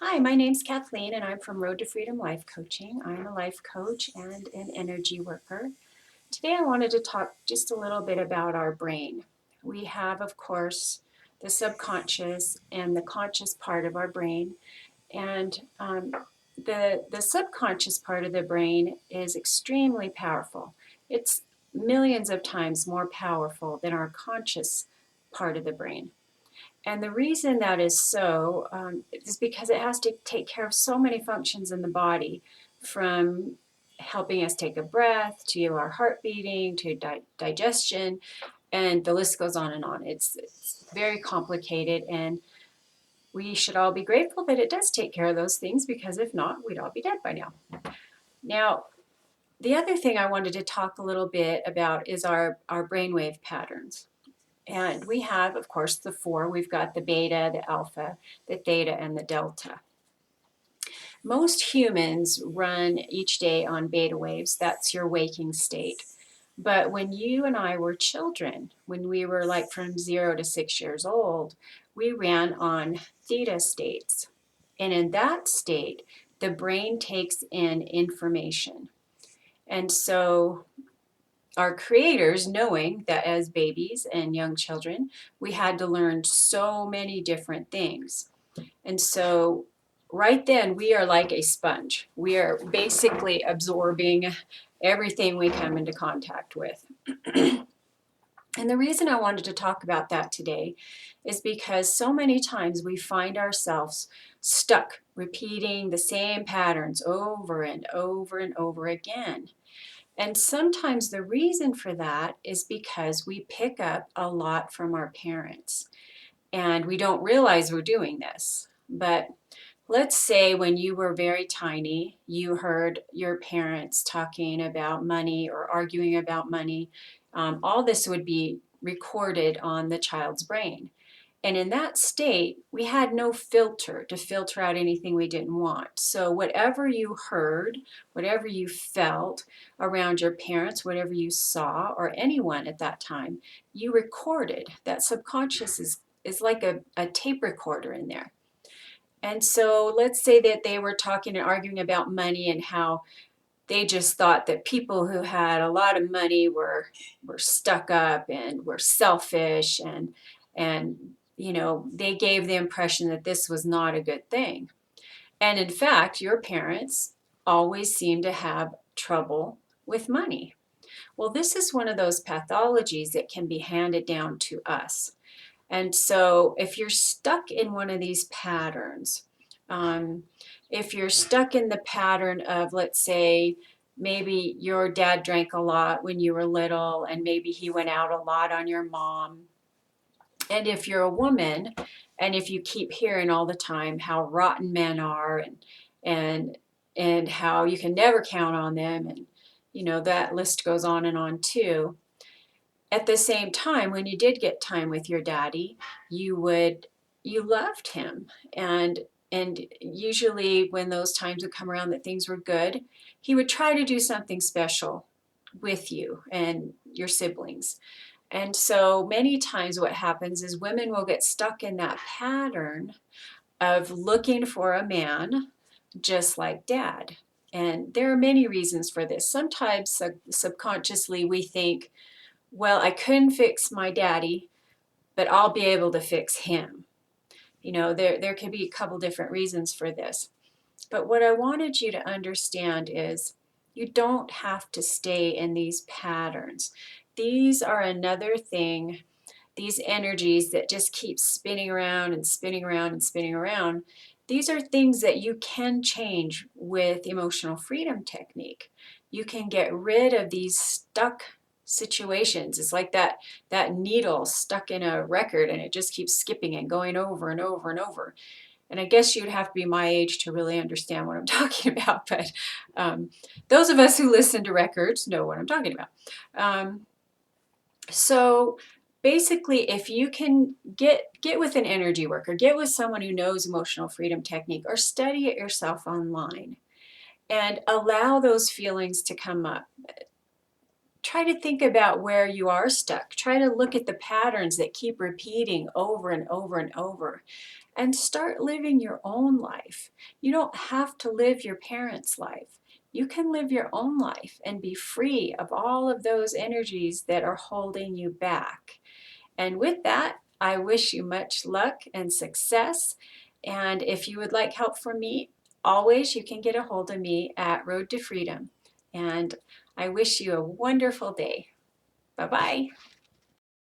Hi, my name's Kathleen and I'm from Road to Freedom Life Coaching. I'm a life coach and an energy worker. Today I wanted to talk just a little bit about our brain. We have, of course, the subconscious and the conscious part of our brain. And the subconscious part of the brain is extremely powerful. It's millions of times more powerful than our conscious part of the brain. And the reason that is so is because it has to take care of so many functions in the body, from helping us take a breath to our heart beating to digestion, and the list goes on and on. It's very complicated, and we should all be grateful that it does take care of those things, because if not, we'd all be dead by now. Now, the other thing I wanted to talk a little bit about is our brainwave patterns. And we have, of course, the four. We've got the beta, the alpha, the theta, and the delta. Most humans run each day on beta waves. That's your waking state. But when you and I were children, when we were like from 0 to 6 years old, we ran on theta states. And in that state, the brain takes in information. And so our creators, knowing that as babies and young children, we had to learn so many different things. And so right then, we are like a sponge. We are basically absorbing everything we come into contact with. And the reason I wanted to talk about that today is because so many times we find ourselves stuck repeating the same patterns over and over and over again. And sometimes the reason for that is because we pick up a lot from our parents and we don't realize we're doing this. But let's say when you were very tiny, you heard your parents talking about money or arguing about money. All this would be recorded on the child's brain. And in that state, we had no filter to filter out anything we didn't want. So whatever you heard, whatever you felt around your parents, whatever you saw, or anyone at that time, you recorded. That subconscious is like a tape recorder in there. And so let's say that they were talking and arguing about money and how they just thought that people who had a lot of money were stuck up and were selfish, and they gave the impression that this was not a good thing. And in fact, your parents always seem to have trouble with money. Well, this is one of those pathologies that can be handed down to us. And so if you're stuck in one of these patterns, if you're stuck in the pattern of, let's say, maybe your dad drank a lot when you were little and maybe he went out a lot on your mom. And if you're a woman and if you keep hearing all the time how rotten men are and how you can never count on them, and that list goes on and on too. At the same time, when you did get time with your daddy, you loved him, and usually when those times would come around that things were good, he would try to do something special with you and your siblings. And so many times what happens is women will get stuck in that pattern of looking for a man just like dad. And there are many reasons for this. Sometimes subconsciously we think, well, I couldn't fix my daddy, but I'll be able to fix him. There could be a couple different reasons for this. But what I wanted you to understand is you don't have to stay in these patterns. These are another thing, these energies that just keep spinning around and spinning around and spinning around. These are things that you can change with emotional freedom technique. You can get rid of these stuck situations. It's like that needle stuck in a record and it just keeps skipping and going over and over and over. And I guess you'd have to be my age to really understand what I'm talking about, but those of us who listen to records know what I'm talking about. So basically, if you can get with an energy worker, get with someone who knows emotional freedom technique, or study it yourself online and allow those feelings to come up. Try to think about where you are stuck. Try to look at the patterns that keep repeating over and over and over. and start living your own life. You don't have to live your parents' life. You can live your own life and be free of all of those energies that are holding you back. And with that, I wish you much luck and success. And if you would like help from me, always you can get a hold of me at Road to Freedom. And I wish you a wonderful day. Bye-bye.